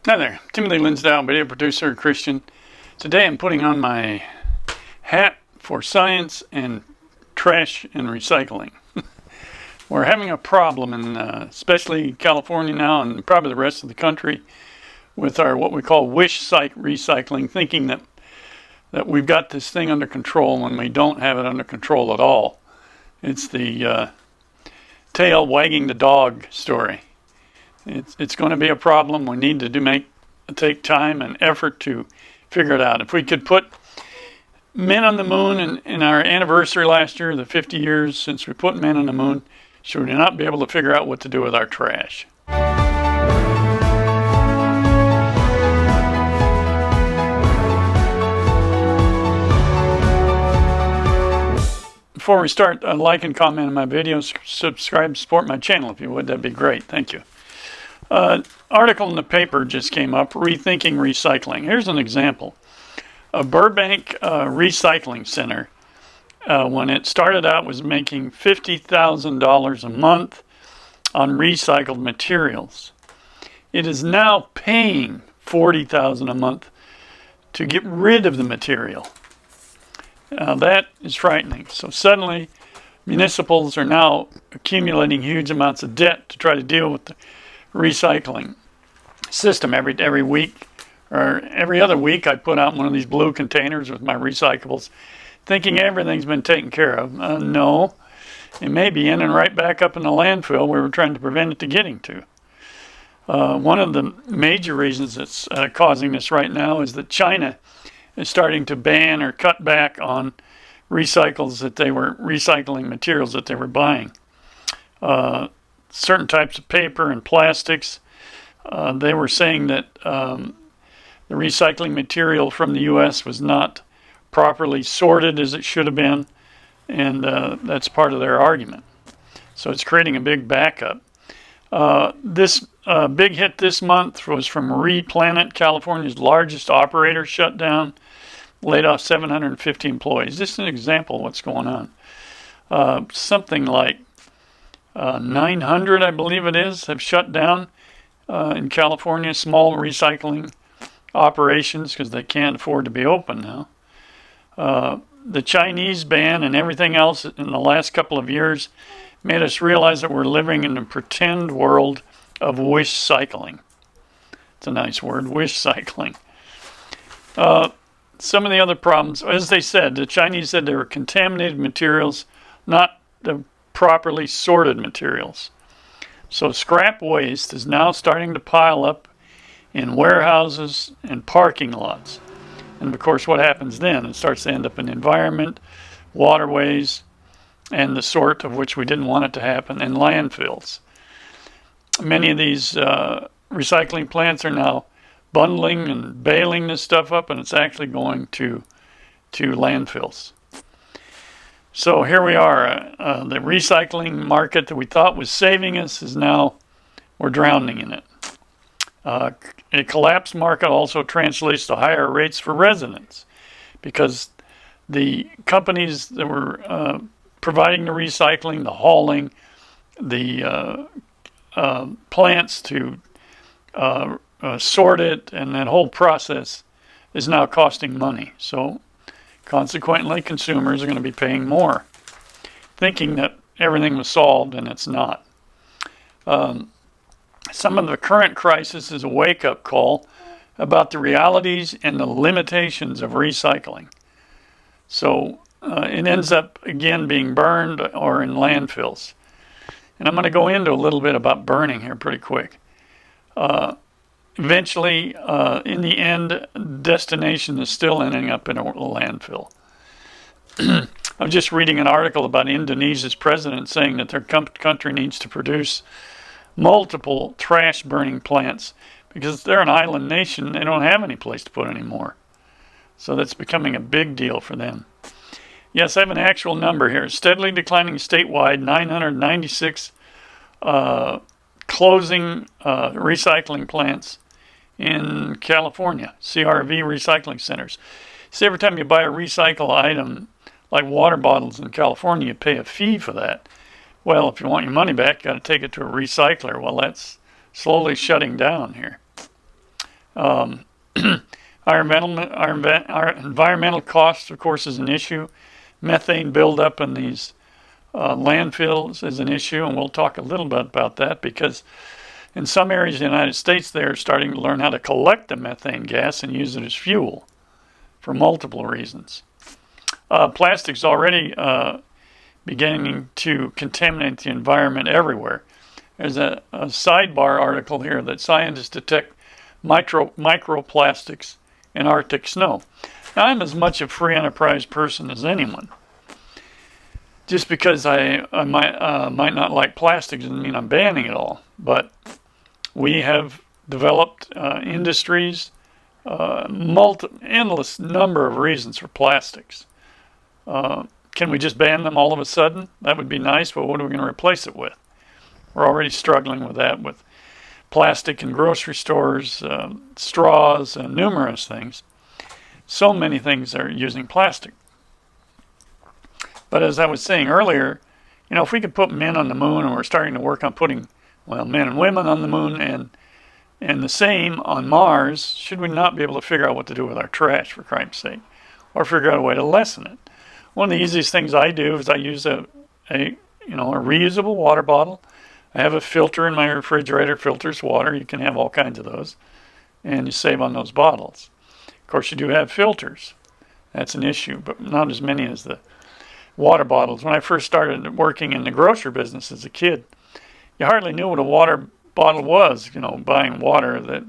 Hi there, Timothy Linsdau, video producer, Christian. Today I'm putting on my hat for science and trash and recycling. We're having a problem in especially California now and probably the rest of the country with our what we call wish recycling, thinking that we've got this thing under control when we don't have it under control at all. It's the tail wagging the dog story. It's going to be a problem. We need to take time and effort to figure it out. If we could put men on the moon in our anniversary last year, the 50 years since we put men on the moon, should we not be able to figure out what to do with our trash? Before we start, like and comment on my videos, subscribe, support my channel if you would. That'd be great. Thank you. Article in the paper just came up, Rethinking Recycling. Here's an example. A Burbank recycling center, when it started out, was making $50,000 a month on recycled materials. It is now paying $40,000 a month to get rid of the material. That is frightening. So suddenly, municipals are now accumulating huge amounts of debt to try to deal with the recycling system. Every week or every other week, I put out one of these blue containers with my recyclables, thinking everything's been taken care of. No, it may be ending right back up in the landfill we were trying to prevent it to getting to. One of the major reasons that's causing this right now is that China is starting to ban or cut back on recycling materials that they were buying. Certain types of paper and plastics. They were saying that the recycling material from the U.S. was not properly sorted as it should have been, and that's part of their argument. So it's creating a big backup. This big hit this month was from Planet, California's largest operator, shut down, laid off 750 employees. This is an example of what's going on. Something like 900, I believe it is, have shut down in California, small recycling operations because they can't afford to be open now. The Chinese ban and everything else in the last couple of years made us realize that we're living in a pretend world of wish cycling. It's a nice word, wish cycling. Some of the other problems, as they said, the Chinese said they were contaminated materials, not the properly sorted materials. So scrap waste is now starting to pile up in warehouses and parking lots. And of course, what happens then? It starts to end up in the environment, waterways, and the sort of which we didn't want it to happen, in landfills. Many of these recycling plants are now bundling and baling this stuff up, and it's actually going to landfills. So here we are. The recycling market that we thought was saving us is now, we're drowning in it. A collapsed market also translates to higher rates for residents because the companies that were providing the recycling, the hauling, the plants to sort it, and that whole process is now costing money. So consequently, consumers are going to be paying more, thinking that everything was solved, and it's not. Some of the current crisis is a wake-up call about the realities and the limitations of recycling. So it ends up, again, being burned or in landfills. And I'm going to go into a little bit about burning here pretty quick. Eventually, in the end, destination is still ending up in a landfill. I'm just reading an article about Indonesia's president saying that their country needs to produce multiple trash burning plants because they're an island nation. They don't have any place to put any more. So that's becoming a big deal for them. Yes, I have an actual number here. Steadily declining statewide, 996 closing recycling plants in California, CRV recycling centers. See, every time you buy a recycle item, like water bottles in California, you pay a fee for that. Well, if you want your money back, you got to take it to a recycler. Well, that's slowly shutting down here. Our environmental costs, of course, is an issue. Methane buildup in these landfills is an issue, and we'll talk a little bit about that because in some areas of the United States, they're starting to learn how to collect the methane gas and use it as fuel for multiple reasons. Plastics already beginning to contaminate the environment everywhere. There's a sidebar article here that scientists detect microplastics in Arctic snow. Now, I'm as much a free enterprise person as anyone. Just because I might not like plastics doesn't mean I'm banning it all. But we have developed industries, endless number of reasons for plastics. Can we just ban them all of a sudden? That would be nice, but what are we going to replace it with? We're already struggling with that, with plastic in grocery stores, straws, and numerous things. So many things are using plastic. But as I was saying earlier, if we could put men on the moon, and we're starting to work on putting, men and women on the moon, and the same on Mars, should we not be able to figure out what to do with our trash, for crime's sake, or figure out a way to lessen it? One of the easiest things I do is I use a reusable water bottle. I have a filter in my refrigerator, filters water. You can have all kinds of those, and you save on those bottles. Of course, you do have filters. That's an issue, but not as many as the water bottles. When I first started working in the grocery business as a kid, you hardly knew what a water bottle was, buying water that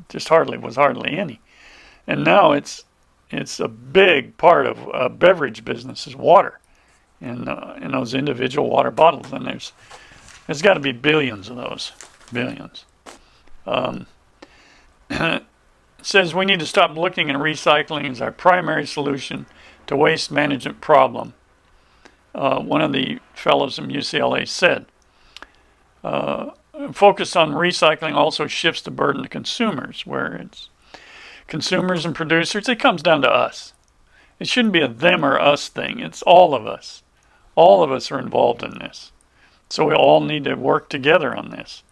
just was hardly any. And now it's a big part of beverage business is water in those individual water bottles. And there's got to be billions of those, billions. It says we need to stop looking at recycling as our primary solution to waste management problem. One of the fellows from UCLA said, focus on recycling also shifts the burden to consumers, where it's consumers and producers. It comes down to us. It shouldn't be a them or us thing. It's all of us. All of us are involved in this. So we all need to work together on this.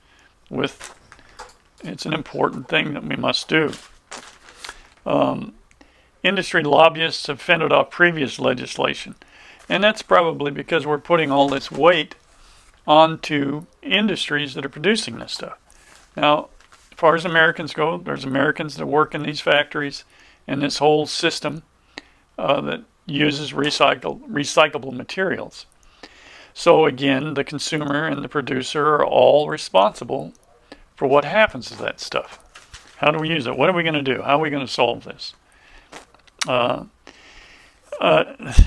It's an important thing that we must do. Industry lobbyists have fended off previous legislation. And that's probably because we're putting all this weight onto industries that are producing this stuff. Now, as far as Americans go, there's Americans that work in these factories and this whole system that uses recyclable materials. So again, the consumer and the producer are all responsible for what happens to that stuff. How do we use it? What are we going to do? How are we going to solve this?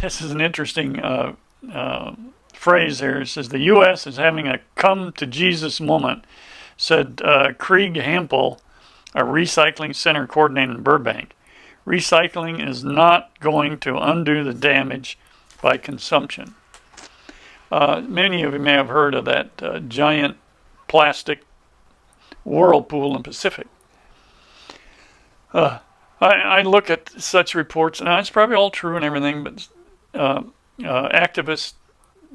This is an interesting phrase here. It says, the U.S. is having a come-to-Jesus moment, said Krieg Hempel, a recycling center coordinator in Burbank. Recycling is not going to undo the damage by consumption. Many of you may have heard of that giant plastic whirlpool in the Pacific. I look at such reports, and it's probably all true and everything, but activists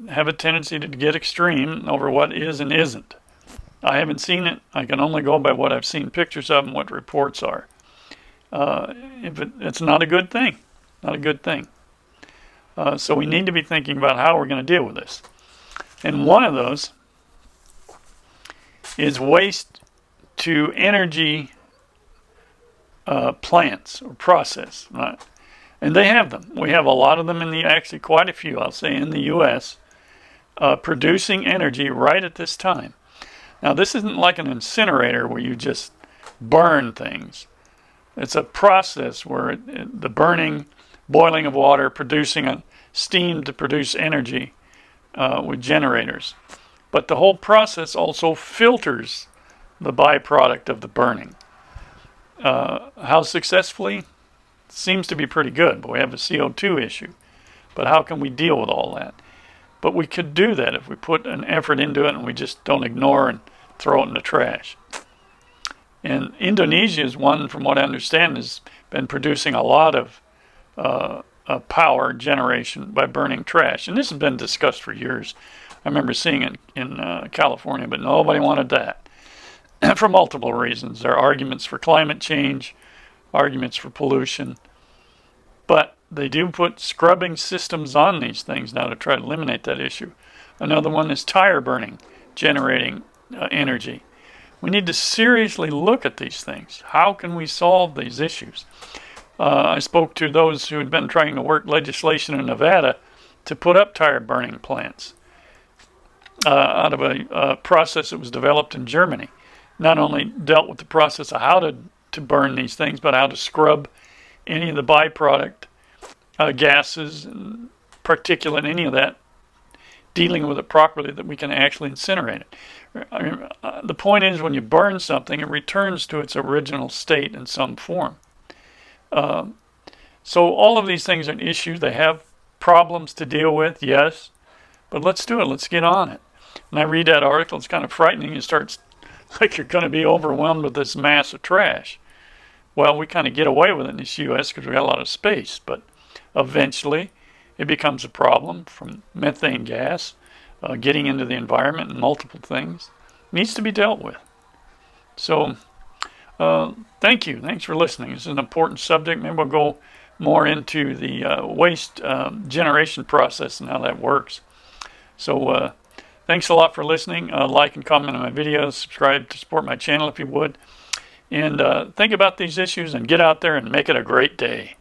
have a tendency to get extreme over what is and isn't. I haven't seen it. I can only go by what I've seen pictures of and what reports are. It's not a good thing. Not a good thing. So we need to be thinking about how we're going to deal with this. And one of those is waste to energy plants or process. Right? And they have them. We have a lot of them actually quite a few, I'll say, in the U.S. Producing energy right at this time. Now, this isn't like an incinerator where you just burn things. It's a process where the boiling of water, producing steam to produce energy with generators. But the whole process also filters the byproduct of the burning. How successfully? Seems to be pretty good, but we have a CO2 issue. But how can we deal with all that? But we could do that if we put an effort into it and we just don't ignore and throw it in the trash. And Indonesia is one, from what I understand, has been producing a lot of power generation by burning trash. And this has been discussed for years. I remember seeing it in California, but nobody wanted that. for multiple reasons. There are arguments for climate change, arguments for pollution, but they do put scrubbing systems on these things now to try to eliminate that issue. Another one is tire burning, generating energy. We need to seriously look at these things. How can we solve these issues? I spoke to those who had been trying to work legislation in Nevada to put up tire burning plants out of a process that was developed in Germany. Not only dealt with the process of how to burn these things, but how to scrub any of the byproduct gases and particulate, any of that, dealing with it properly that we can actually incinerate it. I mean, the point is, when you burn something, it returns to its original state in some form. So all of these things are an issue. They have problems to deal with, yes, but let's do it. Let's get on it. When I read that article, it's kind of frightening. It starts like you're going to be overwhelmed with this mass of trash. Well, we kind of get away with it in this U.S. because we got a lot of space, but eventually it becomes a problem from methane gas getting into the environment and multiple things. It needs to be dealt with. So thank you. Thanks for listening. This is an important subject. Maybe we'll go more into the waste generation process and how that works. So thanks a lot for listening. Like and comment on my videos. Subscribe to support my channel if you would. And think about these issues and get out there and make it a great day.